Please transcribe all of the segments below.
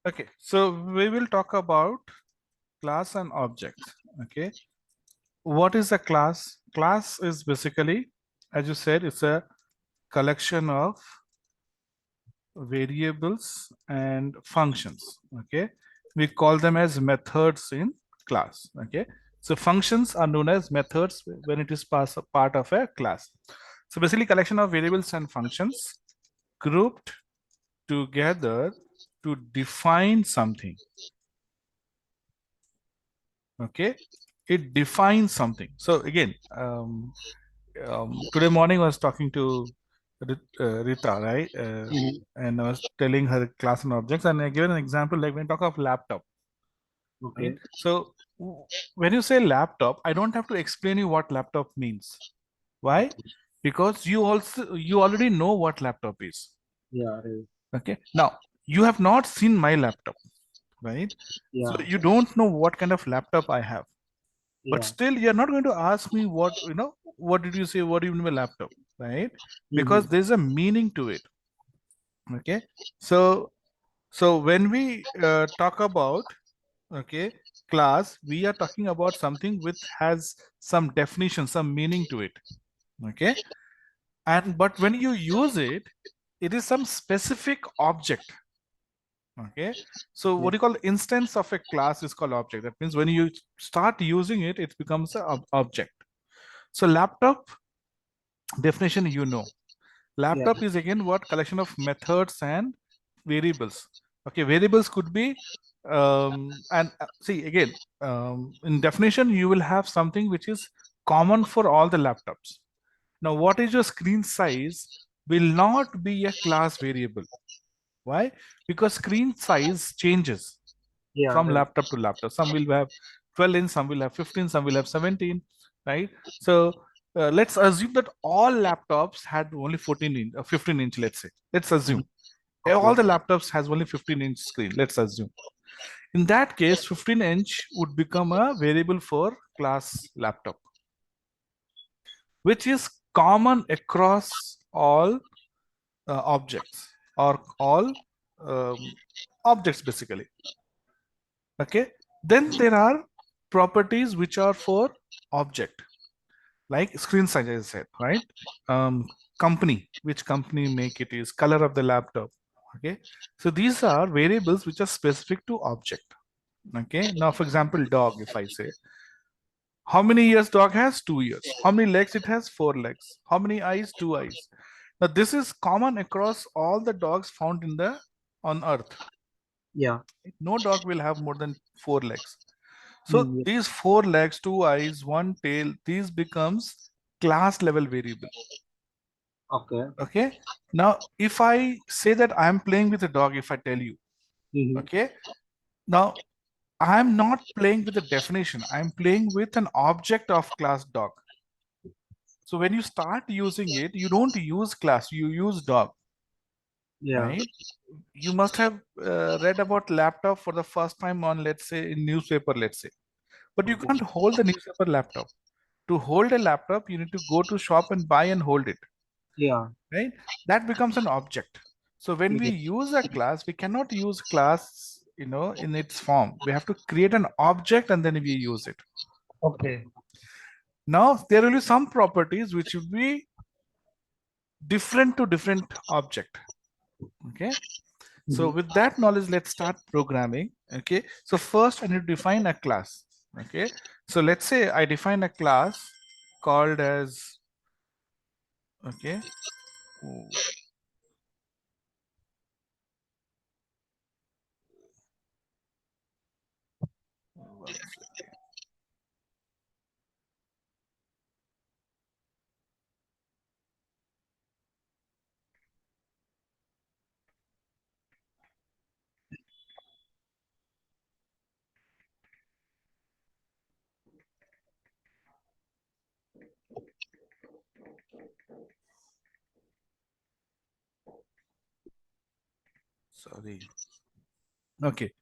Okay, so we will talk about class and objects. Okay, what is a class? Class is basically, as you said, it's a collection of variables and functions. Okay, we call them as methods in class. Okay, so functions are known as methods when it is part of a class. So basically, collection of variables and functions grouped together to define something. Okay, it defines something. So again, today morning I was talking to Rita, right? Mhm. And I was telling her class and objects, and I gave an example like when I talk of laptop, right? Okay. So when you say laptop, I don't have to explain you what laptop means. Why? Okay. Because you already know what laptop is. Yeah. Right. Okay. Now you have not seen my laptop, right? So Yeah. you don't know what kind of laptop I have. But Yeah. still, you're not going to ask me what did you say? What do you mean by laptop, right? Because Mhm. there's a meaning to it. Okay. So when we talk about okay class, we are talking about something which has some definition, some meaning to it. Okay. And but when you use it, it is some specific object. Okay. So Yeah. what you call instance of a class is called object. That means when you start using it, it becomes an object. So laptop definition, Yeah. laptop is again what collection of methods and variables. Okay, variables could be and see again, in definition you will have something which is common for all the laptops. Now what is your screen size will not be a class variable. Why? Because screen size changes Yeah. from Right. laptop to laptop. Some will have 12 inch, some will have 15, some will have 17, right? So let's assume that all laptops had only 14 inch, 15 inch, let's say. Let's assume Mhm. Okay. all the laptops has only 15-inch screen. Let's assume. In that case, 15-inch would become a variable for class laptop, which is common across all objects or all um, objects basically. Okay. Then there are properties which are for object, like screen size, as I said, right? Um, company, which company make it is, color of the laptop. Okay. So these are variables which are specific to object. Okay. Now, for example, dog, if I say, how many ears dog has? 2 ears. How many legs it has? 4 legs. How many eyes? 2 eyes. Now, this is common across all the dogs found in the on earth. Yeah. No dog will have more than 4 legs. So Yeah. these 4 legs, 2 eyes, one tail, these becomes class level variable. Okay. Okay. Now, if I say that I'm playing with a dog, if I tell you, Mhm. okay, now I'm not playing with the definition. I'm playing with an object of class dog. So when you start using it, you don't use class, you use dog, Yeah. right? You must have read about laptop for the first time on, let's say, in newspaper, let's say, but you Okay. can't hold the newspaper laptop. To hold a laptop, you need to go to shop and buy and hold it, Yeah. right? That becomes an object. So when we Yeah. use a class, we cannot use class, in its form. We have to create an object and then we use it. Okay. Now there will be some properties which will be different to different object. Okay. So Mhm. with that knowledge, let's start programming. Okay. So first I need to define a class. Okay. So let's say I define a class called as, okay. One second. Sorry. Okay.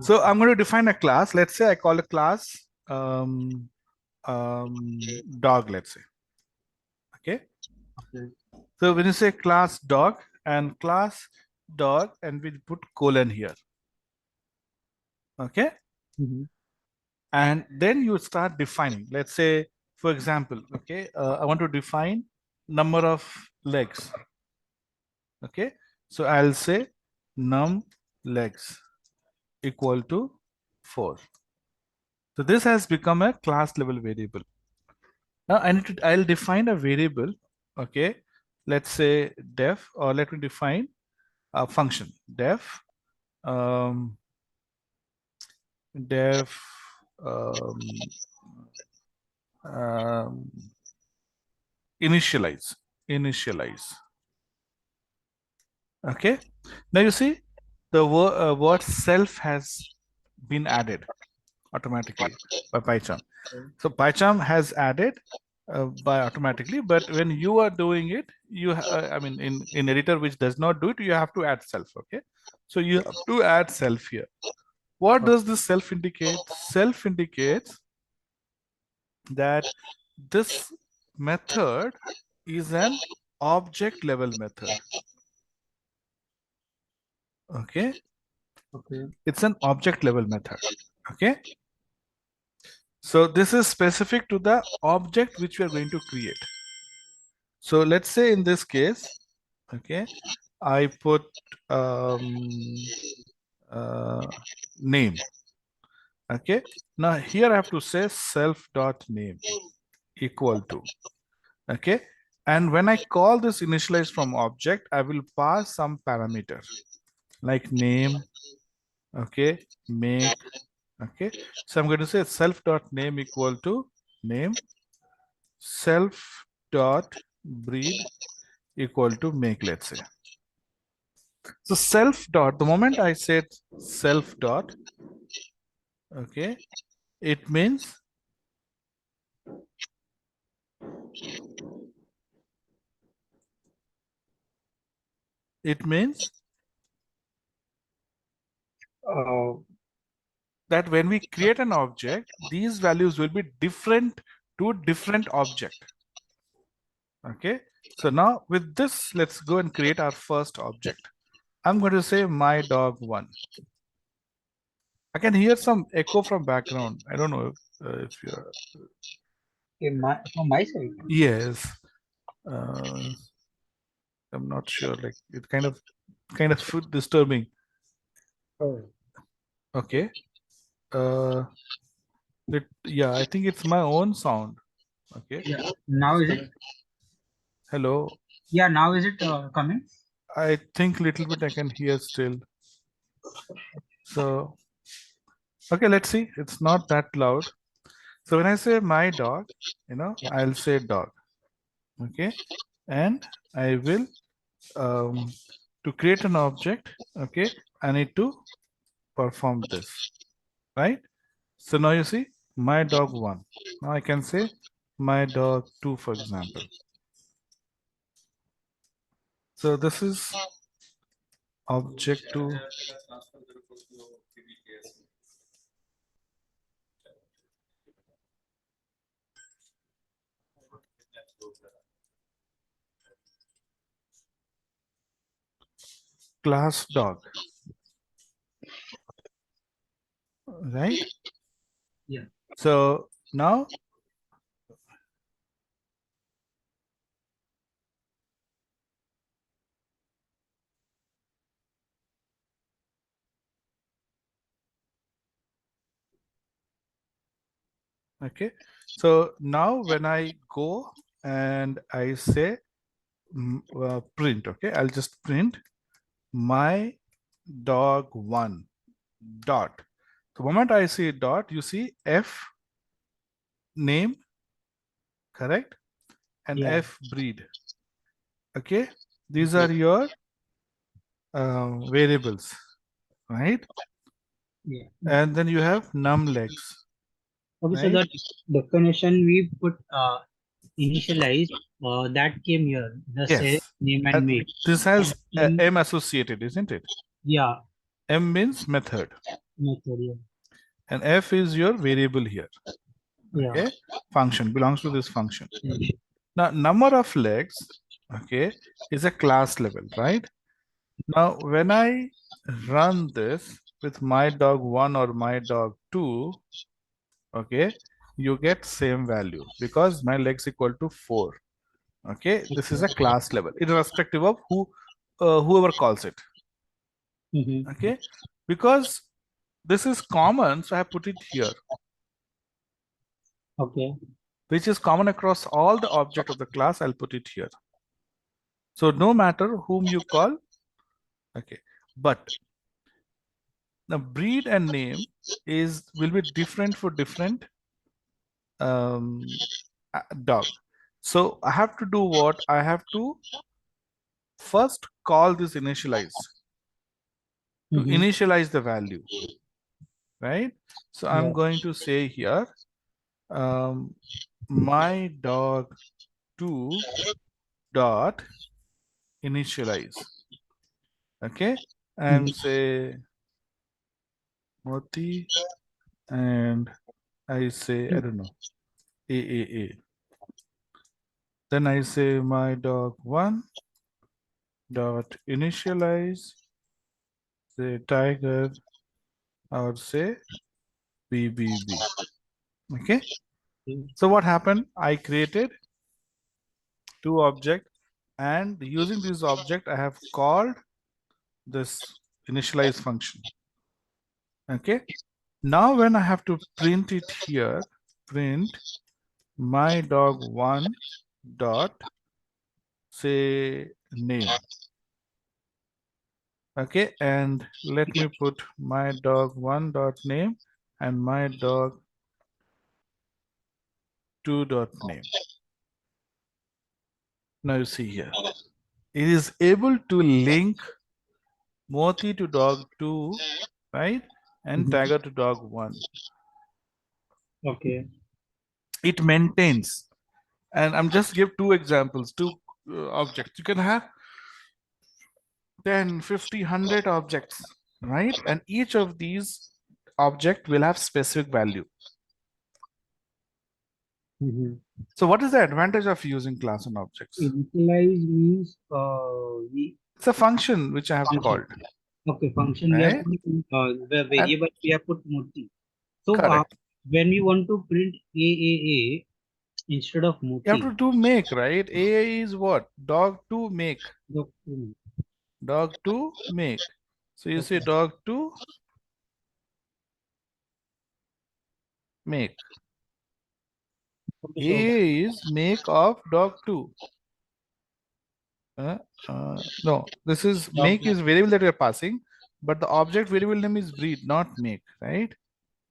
So I'm going to define a class. Let's say I call a class dog, let's say. Okay. Okay. So when you say class dog and we put colon here. Okay. Mhm. And then you start defining. Let's say, for example, okay, I want to define number of legs. Okay, so I'll say num legs equal to 4. So this has become a class level variable. Now I'll define a variable. Okay, let's say def, or let me define a function def def um, um, initialize. Okay, now you see the word self has been added automatically by PyCharm. So PyCharm has added by automatically, but when you are doing it, I mean, in editor which does not do it, you have to add self. Okay, so you have to add self here. What does this self indicate? Self indicates that this method is an object level method. Okay, Okay. it's an object level method. Okay, so this is specific to the object which we are going to create. So let's say in this case, okay, I put name. Okay, now here I have to say self dot name equal to. Okay, and when I call this initialize from object, I will pass some parameter like name. Okay, make. Okay, so I'm going to say self dot name equal to name, self dot breed equal to make, let's say. So self dot, the moment I said self dot, okay, it means Uh, that when we create an object, these values will be different to different object. Okay, so now with this, let's go and create our first object. I'm going to say my dog 1. I can hear some echo from background. I don't know if you're. from my side. Yes. I'm not sure. Like it kind of disturbing. Oh. Okay. Yeah, I think it's my own sound. Okay. Yeah. Now is it? Hello. Yeah. Now is it coming? I think little bit I can hear still. So, okay, let's see. It's not that loud. So when I say my dog, I'll say dog. Okay. And I will, to create an object, okay, I need to perform this, right? So now you see my dog 1. Now I can say my dog 2, for example. So this is object to class dog, right? Yeah. So now okay, so now when I go and I say print, okay, I'll just print my dog 1 dot. The moment I see dot, you see F name, correct, and Yeah. F breed. Okay, these are your variables, right? Yeah. And then you have num legs, Okay. So right? that definition we put initialized that came here. The self Yes. name and make. This And has then, M associated, isn't it? yeah. M means method, Method. Yeah. and F is your variable here. Yeah. Okay, function belongs to this function. Yeah. Now, number of legs, okay, is a class level, right? Now, when I run this, with my dog 1 or my dog 2, okay, you get same value because my legs equal to 4. Okay, this is a class level, irrespective of whoever calls it. Mm-hmm. Okay, because this is common, so I have put it here, Okay. which is common across all the object of the class. I'll put it here. So no matter whom you call, okay, but the breed and name will be different for different dog. So I have to do what? I have to first call this initialize to Mm-hmm. initialize the value, right? So I'm Yeah. going to say here, my dog 2 dot initialize, okay, and say Moti, and I say, I don't know, A. Then I say my dog 1 dot initialize, say tiger, or say BBB. Okay. So what happened? I created 2 objects, and using this object, I have called this initialize function. Okay. Now when I have to print it here, print my dog 1 dot say name. Okay, and let me put my dog 1 dot name and my dog 2 dot name. Now you see here, it is able to link Moti to dog 2, right, and Mhm. Tiger to dog 1. Okay. It maintains, and I'm just give 2 examples, 2 objects. You can have 10, 50, 100 objects, right? And each of these object will have specific value. Mm-hmm. So what is the advantage of using class and objects? Initialize means we It's a function which I have function. called, Okay, function we have right? put the And variable we have put Murti. So correct. when we want to print AAA instead of You have Murti, to do make, right? A is what? Dog to make. the- Dog to make. So you say okay, dog to make. okay, so A is make of dog 2. No, this is dog. make is variable that we are passing, but the object variable name is breed, not make, right?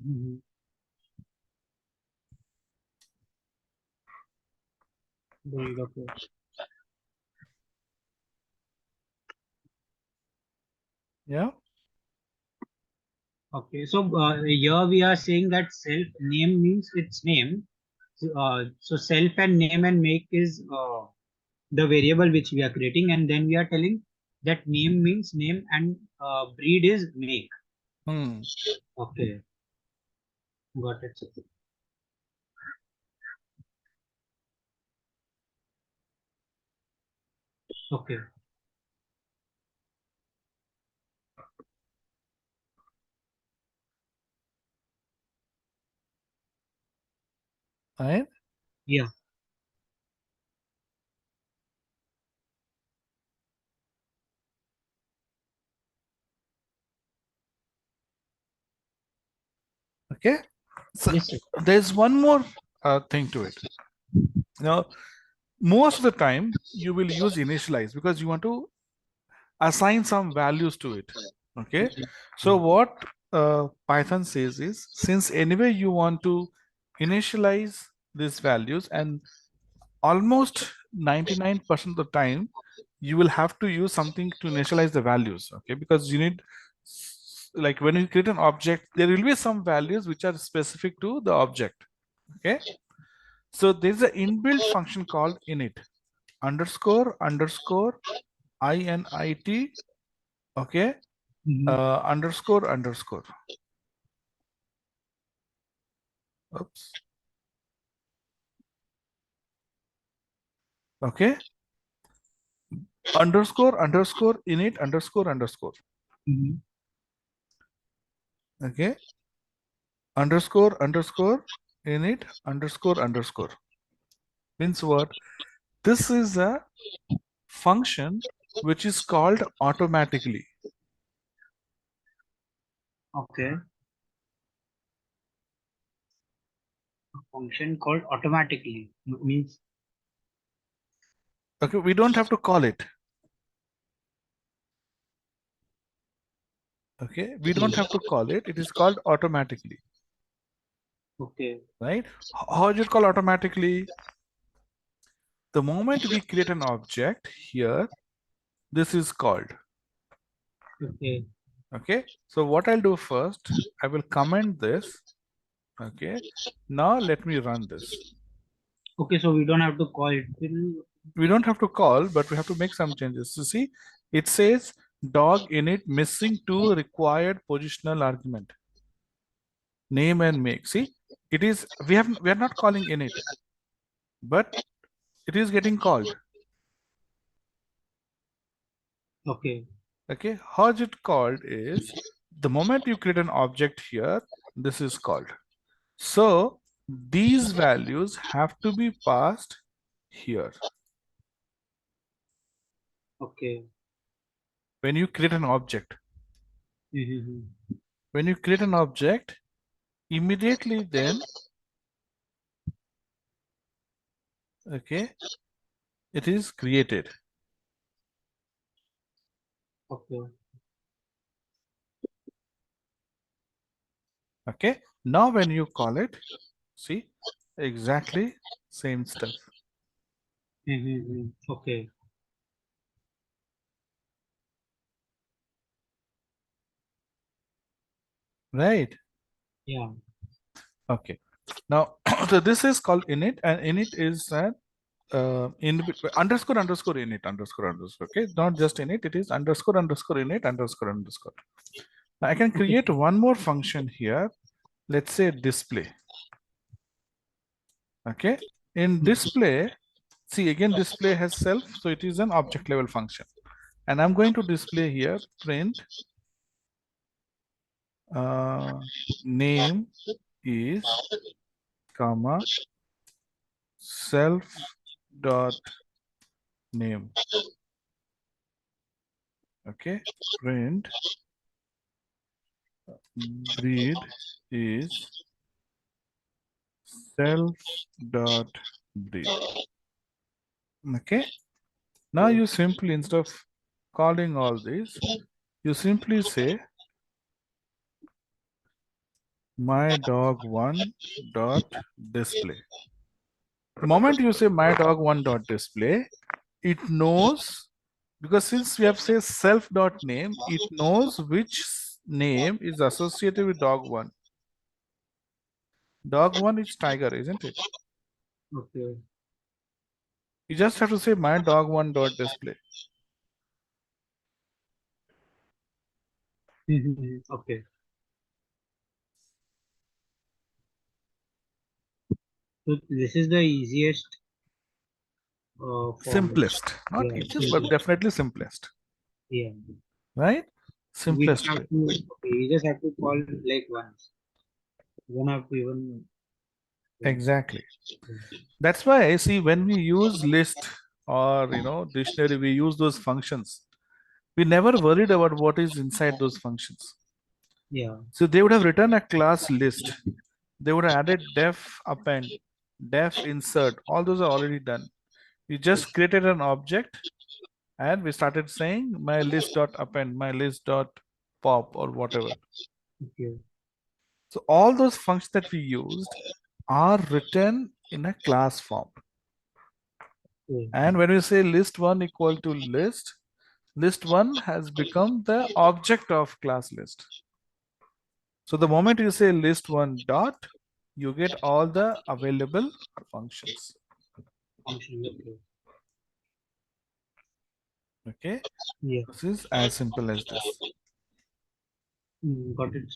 Mm-hmm. Breed, okay. Yeah. Okay, so here we are saying that self name means its name. So self and name and make is the variable which we are creating, and then we are telling that name means name and breed is make. Hmm. Okay, got it. Okay, Right. yeah. Okay. So Yes, sir. there's one more thing to it. Now, most of the time you will use initialize because you want to assign some values to it. Okay. So what Python says is, since anyway you want to initialize these values, and almost 99% of the time you will have to use something to initialize the values, okay, because you need like when you create an object, there will be some values which are specific to the object, okay. So there's an inbuilt function called init underscore underscore init, okay, Mhm. underscore underscore, oops, okay, underscore underscore init underscore underscore. Mhm. Okay. Underscore underscore init underscore underscore means what? This is a function which is called automatically. Okay. A function called automatically means Okay, we don't have to call it. Okay, we don't have to call it. It is called automatically, okay. right? How is it called automatically? The moment we create an object here, this is called. Okay. Okay, so what I'll do first, I will comment this. Okay, now let me run this. Okay, so we don't have to call it. We don't have to call, but we have to make some changes. You see, it says dog init missing two required positional argument, name and make. See, it is we are not calling init, but it is getting called. Okay. Okay, how is it called is the moment you create an object here, this is called. So these values have to be passed here. Okay. When you create an object, Mhm. when you create an object, immediately then, okay, it is created. Okay. Okay, now when you call it, see, exactly same stuff. Okay. Right? Yeah. Okay. Now, so this is called init, and init is an underscore underscore init underscore underscore. Okay, not just init, it is underscore underscore init underscore underscore. Now I can create one more function here. Let's say display. Okay, in display, see again display has self, so it is an object level function, and I'm going to display here print name is comma self dot name. Okay, print breed is self dot breed. Okay, now you simply, instead of calling all this, you simply say my dog one dot display. The moment you say my dog one dot display, it knows, because since we have say self dot name, it knows which name is associated with dog one. Dog one is tiger, isn't it? Okay. You just have to say my dog one dot display. Okay. So this is the easiest form. Simplest, not Yeah. easiest, but definitely simplest, Yeah. right? We Simplest have way. to. Okay, we just have to call like once. We don't have to even. Exactly. That's why I see when we use list or dictionary, we use those functions. We never worried about what is inside those functions. Yeah. So they would have written a class list. They would have added def append, def insert. All those are already done. We just created an object and we started saying my list dot append, my list dot pop or whatever. Okay. So all those functions that we used are written in a class form. Okay. And when we say list one equal to list one has become the object of class list. So the moment you say list one dot, you get all the available functions. Function. Okay. Okay, Yeah. this is as simple as this. Got it.